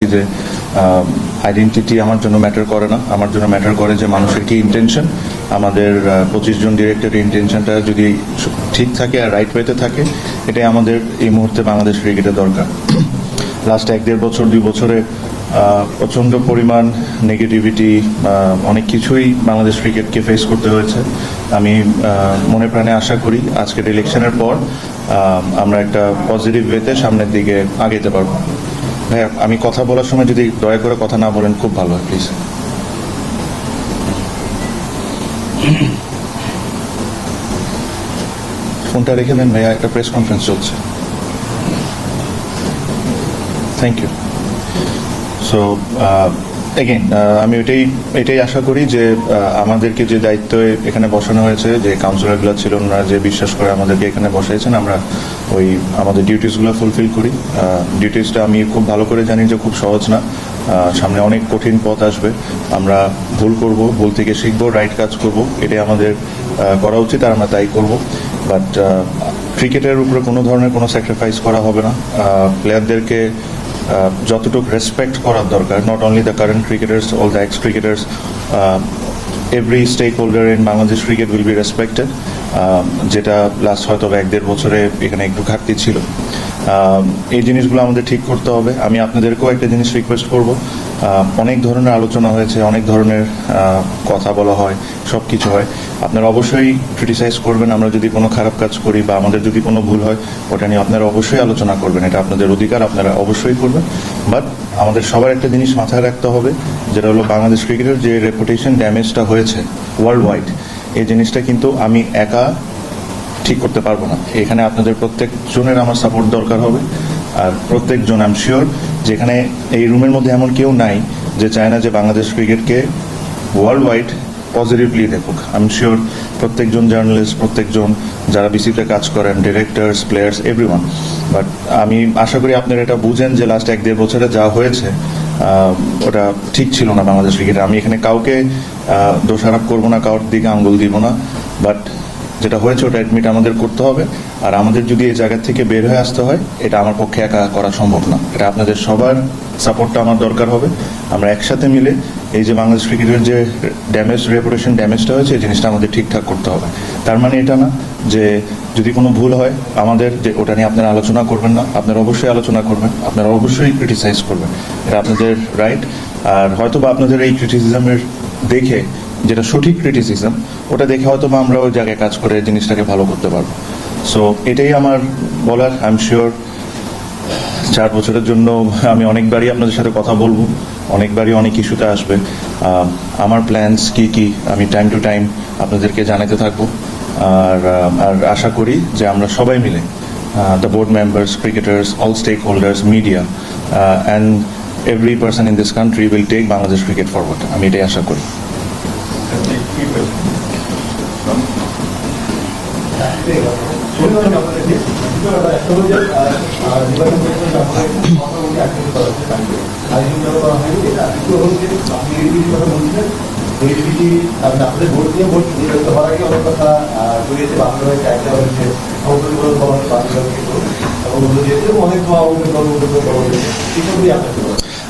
যে আইডেন্টিটি আমার জন্য ম্যাটার করে না, আমার জন্য ম্যাটার করে যে মানুষের কি ইন্টেনশন। আমাদের 25 জন ডিরেক্টরের ইন্টেনশনটা যদি ঠিক থাকে আর রাইট ওয়েতে থাকে, এটাই আমাদের এই মুহূর্তে বাংলাদেশ ক্রিকেটে দরকার। লাস্ট 1-1.5 বছর 2 বছরে প্রচণ্ড পরিমাণ নেগেটিভিটি, অনেক কিছুই বাংলাদেশ ক্রিকেটকে ফেস করতে হয়েছে। আমি মনে প্রাণে আশা করি আজকের ইলেকশনের পর আমরা একটা পজিটিভ ওয়েতে সামনের দিকে আগাতে পারবো। ভাইয়া, আমি কথা বলার সময় যদি দয়া করে কথা না বলেন খুব ভালো হয়, প্লিজ। ফোনটা রেখে দেন ভাইয়া, একটা প্রেস কনফারেন্স চলছে। Thank you. সো এগেইন আমি এটাই আশা করি যে আমাদেরকে যে দায়িত্ব এখানে বসানো হয়েছে, যে কাউন্সিলরগুলো ছিল ওনারা যে বিশ্বাস করে আমাদেরকে এখানে বসাইছেন, আমরা ওই আমাদের ডিউটিসগুলো ফুলফিল করি। ডিউটিসটা আমি খুব ভালো করে জানি যে খুব সহজ না, সামনে অনেক কঠিন পথ আসবে। আমরা ভুল করব, ভুল থেকে শিখবো, রাইট কাজ করব, এটাই আমাদের করা উচিত, আর আমরা তাই করব। বাট ক্রিকেটের উপরে কোনো ধরনের কোনো স্যাক্রিফাইস করা হবে না। প্লেয়ারদেরকে যতটুকু রেসপেক্ট করার দরকার, not only the current cricketers, all the ex cricketers, every stake holder in Bangladesh cricket will be respected, যেটা লাস্ট হয়তো 1-1.5 বছরে এখানে একটু ঘাটতি ছিল। এই জিনিসগুলো আমাদের ঠিক করতে হবে। আমি আপনাদেরকেও একটা জিনিস রিকোয়েস্ট করব, অনেক ধরনের আলোচনা হয়েছে, অনেক ধরনের কথা বলা হয়, সব কিছু হয়। আপনারা অবশ্যই ক্রিটিসাইজ করবেন আমরা যদি কোনো খারাপ কাজ করি বা আমাদের যদি কোনো ভুল হয়, ওটা নিয়ে আপনারা অবশ্যই আলোচনা করবেন, এটা আপনাদের অধিকার, আপনারা অবশ্যই করবেন। বাট আমাদের সবার একটা জিনিস মাথায় রাখতে হবে, যেটা হলো বাংলাদেশ ক্রিকেটের যে রেপুটেশন ড্যামেজটা হয়েছে ওয়ার্ল্ড ওয়াইড, এই জিনিসটা কিন্তু আমি একা ঠিক করতে পারবো না। এখানে আপনাদের প্রত্যেকজনের আমার সাপোর্ট দরকার হবে। আর প্রত্যেকজন, আই এম শিওর যেখানে এই রুমের মধ্যে এমন কেউ নাই যে চায় না যে বাংলাদেশ ক্রিকেটকে ওয়ার্ল্ড ওয়াইড পজিটিভলি দেখুক। আই এম শিওর প্রত্যেকজন জার্নালিস্ট, প্রত্যেকজন যারা বিসিতে কাজ করেন, ডিরেক্টরস, প্লেয়ার্স, এভরিওয়ান। বাট আমি আশা করি আপনারা এটা বুঝেন যে লাস্ট 1-1.5 বছরে যা হয়েছে ওটা ঠিক ছিল না বাংলাদেশ ক্রিকেটে। আমি এখানে কাউকে দোষারোপ করবো না, কারোর দিকে আঙ্গুল দিব না। বাট যেটা হয়েছে ওটা অ্যাডমিট আমাদের করতে হবে। আর আমাদের যদি এই জায়গা থেকে বের হয়ে আসতে হয়, এটা আমার পক্ষে একা করা সম্ভব না। এটা আপনাদের সবার সাপোর্টটা আমার দরকার হবে। আমরা একসাথে মিলে এই যে বাংলাদেশ ক্রিকেটের যে রেপুটেশন ড্যামেজটা হয়েছে, এই জিনিসটা আমাদের ঠিকঠাক করতে হবে। তার মানে এটা না যে যদি কোনো ভুল হয় আমাদের, যে ওটা নিয়ে আপনারা আলোচনা করবেন না। আপনারা অবশ্যই আলোচনা করবেন, আপনারা অবশ্যই ক্রিটিসাইজ করবেন, এটা আপনাদের রাইট। আর হয়তো বা আপনাদের এই ক্রিটিসিজমের দেখে, যেটা সঠিক ক্রিটিসিজম, ওটা দেখে হয়তো বা আমরা ওই জায়গায় কাজ করে জিনিসটাকে ভালো করতে পারবো। সো এটাই আমার বলার। আই এম শিওর 4 বছরের জন্য আমি অনেকবারই আপনাদের সাথে কথা বলবো, অনেকবারই অনেক ইস্যুতে আসবে। আমার প্ল্যানস কি আমি টাইম টু টাইম আপনাদেরকে জানাতে থাকবো। আর আশা করি যে আমরা সবাই মিলে, the board members, cricketers, all stake holders, media and every person in this country will take Bangladesh cricket forward. আমি এটাই আশা করি।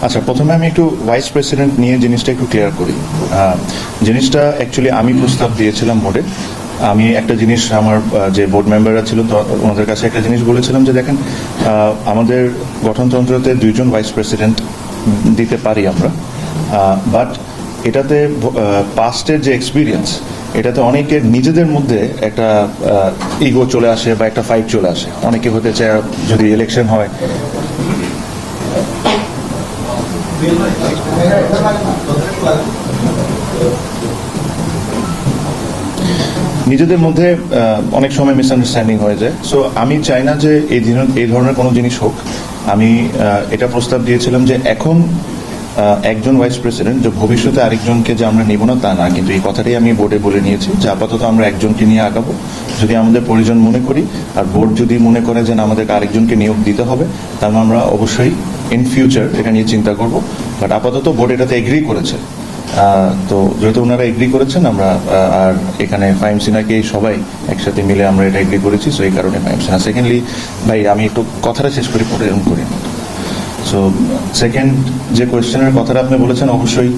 আচ্ছা, প্রথমে আমি একটু ভাইস প্রেসিডেন্ট নিয়ে জিনিসটা একটু ক্লিয়ার করি। জিনিসটা অ্যাকচুয়ালি আমি প্রস্তাব দিয়েছিলাম বোর্ডে। আমি একটা জিনিস, আমার যে বোর্ড মেম্বাররা ছিল তো ওনাদের কাছে একটা জিনিস বলেছিলাম যে দেখেন, আমাদের গঠনতন্ত্রতে 2 জন ভাইস প্রেসিডেন্ট দিতে পারি আমরা, বাট এটাতে পাস্টের যে এক্সপিরিয়েন্স, এটাতে অনেকের নিজেদের মধ্যে একটা ইগো চলে আসে বা একটা ফাইট চলে আসে। অনেকে হতে চায় যদি ইলেকশন হয়, নিজেদের মধ্যে অনেক সময় মিসআন্ডারস্ট্যান্ডিং হয়ে যায়। সো আমি চাই না যে এই ধরনের কোনো জিনিস হোক। আমি এটা প্রস্তাব দিয়েছিলাম যে এখন একজন ভাইস প্রেসিডেন্ট, যে ভবিষ্যতে আরেকজনকে যে আমরা নেব না তা না, কিন্তু এই কথাটাই আমি বোর্ডে বলে নিয়েছি যে আপাতত আমরা একজনকে নিয়ে আগাবো। যদি আমাদের প্রয়োজন মনে করি আর বোর্ড যদি মনে করে যে আমাদেরকে আরেকজনকে নিয়োগ দিতে হবে, তাহলে আমরা অবশ্যই ইন ফিউচার এটা নিয়ে চিন্তা করব। বাট আপাতত বোর্ড এটাতে এগ্রি করেছে। তো যেহেতু ওনারা এগ্রি করেছেন, আমরা আর এখানে ফাহিম সিনহাকে সবাই একসাথে মিলে আমরা এটা এগ্রি করেছি। সো এই কারণে ফাহিম সিনহা। সেকেন্ডলি ভাই, আমি একটু কথাটা শেষ করে পরে এরকম করি। সো সেকেন্ড যে কোয়েশ্চেনের কথাটা আপনি বলেছেন, অবশ্যই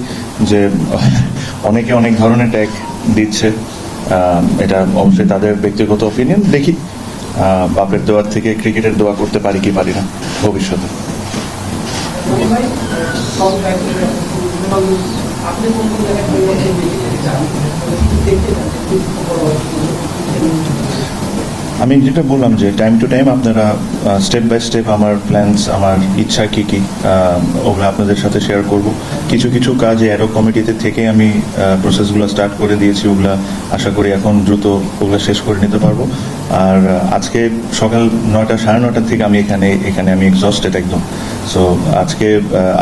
যে অনেকে অনেক ধরনের ট্যাগ দিচ্ছে, এটা অবশ্যই তাদের ব্যক্তিগত ওপিনিয়ন। দেখি বাপের দোয়ার থেকে ক্রিকেটের দোয়া করতে পারি কি পারি না ভবিষ্যতে। আমি যেটা বললাম যে টাইম টু টাইম আপনারা স্টেপ বাই স্টেপ আমার প্ল্যানস, আমার ইচ্ছা কী কী, ওগুলো আপনাদের সাথে শেয়ার করব। কিছু কিছু কাজ অ্যাডো কমিটিতে থেকে আমি প্রসেসগুলো স্টার্ট করে দিয়েছি, ওগুলো আশা করি এখন দ্রুত ওগুলো শেষ করে নিতে পারবো। আর আজকে সকাল 9টা 9:30 থেকে আমি এখানে আমি এক্সস্টেড একদম। সো আজকে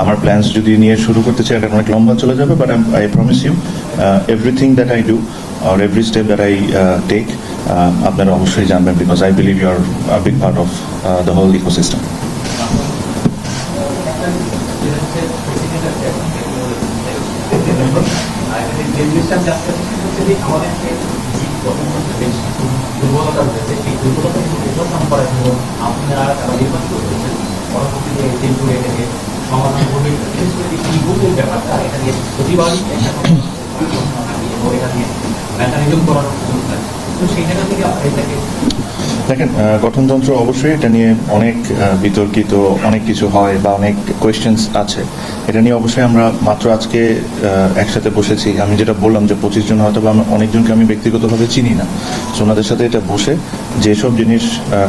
আমার প্ল্যানস যদি নিয়ে শুরু করতে চাই, এটা অনেক লম্বা চলে যাবে, but I promise you everything that I do or every step that I take, আপনারা অবশ্যই জানবেন, because I believe you are a big part of the whole ecosystem. দেখেন, গঠনতন্ত্র অবশ্যই এটা নিয়ে অনেক বিতর্কিত, অনেক কিছু হয় বা অনেক কোয়েশ্চেন্স আছে। এটা নিয়ে অবশ্যই আমরা মাত্র আজকে একসাথে বসেছি। আমি যেটা বললাম যে 25 জন, হয়তো বা অনেকজনকে আমি ব্যক্তিগতভাবে চিনি না, সো ওনাদের সাথে এটা বসে যেসব জিনিস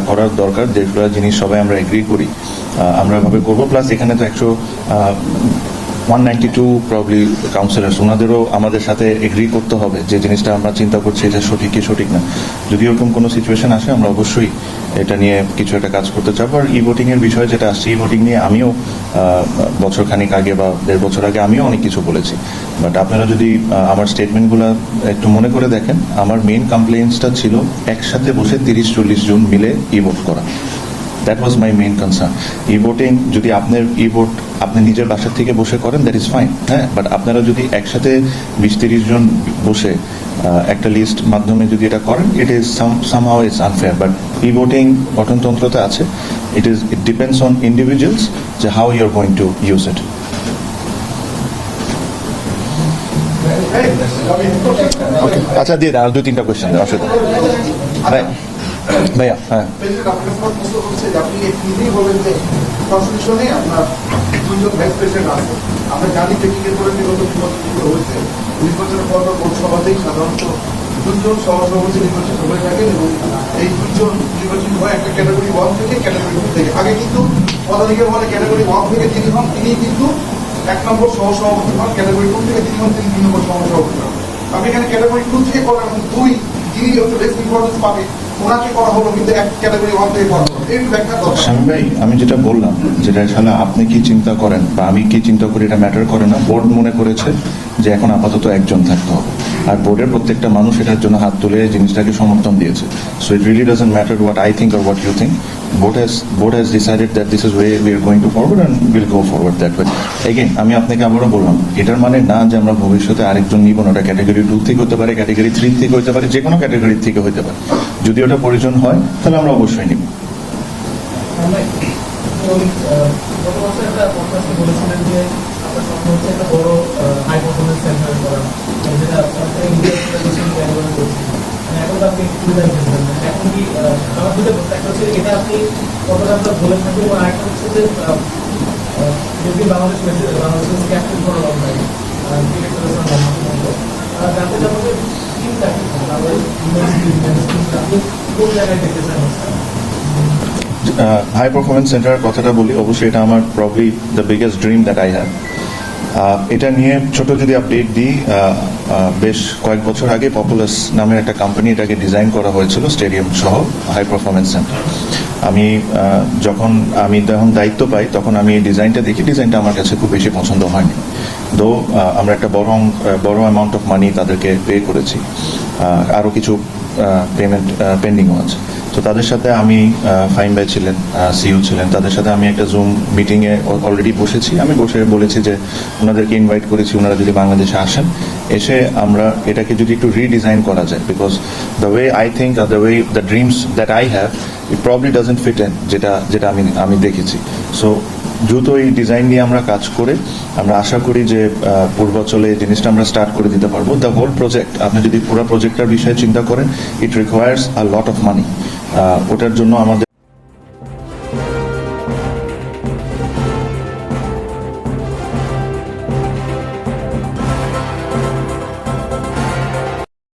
করার দরকার, যেগুলো জিনিস সবাই আমরা এগ্রি করি, আমরা এভাবে করবো। প্লাস এখানে তো 192 প্রবলি কাউন্সিলর্স, ওনাদেরও আমাদের সাথে এগ্রি করতে হবে যে জিনিসটা আমরা চিন্তা করছি এটা সঠিক কি সঠিক না। যদি এরকম কোনো সিচুয়েশন আসে, আমরা অবশ্যই এটা নিয়ে কিছু একটা কাজ করতে চাবো। আর ই ভোটিংয়ের বিষয় যেটা আসছে, ই ভোটিং নিয়ে আমিও বছরখানিক আগে বা 1.5 বছর আগে আমিও অনেক কিছু বলেছি। বাট আপনারা যদি আমার স্টেটমেন্টগুলো একটু মনে করে দেখেন, আমার মেইন কমপ্লেন্সটা ছিল একসাথে বসে 30-40 জন মিলে ই ভোট করা। That was my main concern. E voting যদি আপনার ই ভোট আপনি নিজের বাসার থেকে বসে করেন, দ্যাট ইজ ফাইন, হ্যাঁ, বাট আপনারা যদি একসাথে 20-30 জন বসে একটা লিস্ট মাধ্যমে যদি এটা করেন, it is somehow it's unfair. But e voting গঠনতন্ত্রতে আছে, ইট ডিপেন্ডস অন ইন্ডিভিজুয়ালস যে how you are going to use it. আচ্ছা, দিয়ে আর 2-3টা কোয়েশ্চেন অসুবিধা ভাইয়া। হ্যাঁ, আমরা জানি টেকনিক্যাল করে বিগত হয়েছে নির্বাচনের পর সভাতেই সাধারণত 2 জন সহসভাপতি নির্বাচিত হয়ে থাকেন, এবং এই 2 জন নির্বাচিত হয় একটা ক্যাটাগরি 1 থেকে ক্যাটাগরি 2 থেকে। আগে কিন্তু পদাধিকার বলে ক্যাটাগরি 1 থেকে যিনি হন তিনি কিন্তু 1 নম্বর সহসভাপতি হন, ক্যাটাগরি 2 থেকে তিনি হন তিনি 3 নম্বর সহসভাপতি হন। আমি এখানে ক্যাটাগরি 2 থেকে করা এবং 2 যিনি একটু বেশি ইম্পর্টেন্স পাবে ওনাকে করা হলো, কিন্তু এক ক্যাটাগরি 1 থেকে করা হলো। একটু ব্যাখ্যা দরকার। স্বামী ভাই, আমি যেটা বললাম, যেটা আসলে আপনি কি চিন্তা করেন বা আমি কি চিন্তা করি, এটা ম্যাটার করে না। বোর্ড মনে করেছে যে এখন আপাতত একজন থাকতে হবে, আর বোর্ডের প্রত্যেকটা মানুষ এটার জন্য হাত তুলে জিনিসটাকে সমর্থন দিয়েছে। So it really doesn't matter what I think or what you think. board has decided that this is where we are going to forward and we'll go forward that way. Again, আমি আপনাকে আবারও বললাম, এটার মানে না যে আমরা ভবিষ্যতে আরেকজন নিব না। ওটা ক্যাটাগরি 2 থেকে হতে পারে, ক্যাটাগরি 3 থেকে হতে পারে, যে কোনো ক্যাটাগরি থেকে হতে পারে। যদি ওটা প্রয়োজন হয় তাহলে আমরা অবশ্যই নিব। হাই পারফরমেন্স সেন্টার কথাটা বলি, অবশ্যই এটা আমার probably the biggest dream that I have. এটা নিয়ে ছোট যদি আপডেট দিই, বেশ কয়েক বছর আগে পপুলাস নামের একটা কোম্পানি এটাকে ডিজাইন করা হয়েছিল, স্টেডিয়াম সহ হাই পারফরমেন্স সেন্টার। আমি যখন দায়িত্ব পাই, তখন আমি এই ডিজাইনটা দেখি, ডিজাইনটা আমার কাছে খুব বেশি পছন্দ হয়নি। তো আমরা একটা বড় অ্যামাউন্ট অফ মানি তাদেরকে পে করেছি, আরও কিছু পেমেন্ট পেন্ডিংও আছে। তো তাদের সাথে আমি, ফাইম ভাই ছিলেন, সিইও ছিলেন, তাদের সাথে আমি একটা জুম মিটিংয়ে অলরেডি বসেছি। আমি বসে বলেছি যে ওনাদেরকে ইনভাইট করেছি, ওনারা যদি বাংলাদেশে আসেন, এসে আমরা এটাকে যদি একটু রিডিজাইন করা যায়, because the way I think the way the dreams that I have, it probably doesn't fit in যেটা আমি দেখেছি। সো দ্রুত এই ডিজাইন নিয়ে আমরা কাজ করে আমরা আশা করি যে পূর্বাচলে এই জিনিসটা আমরা স্টার্ট করে দিতে পারবো। দ্য হোল প্রজেক্ট, আপনি যদি পুরো প্রজেক্টটার বিষয়ে চিন্তা করেন, it requires a lot of money. ওটার জন্য আমাদের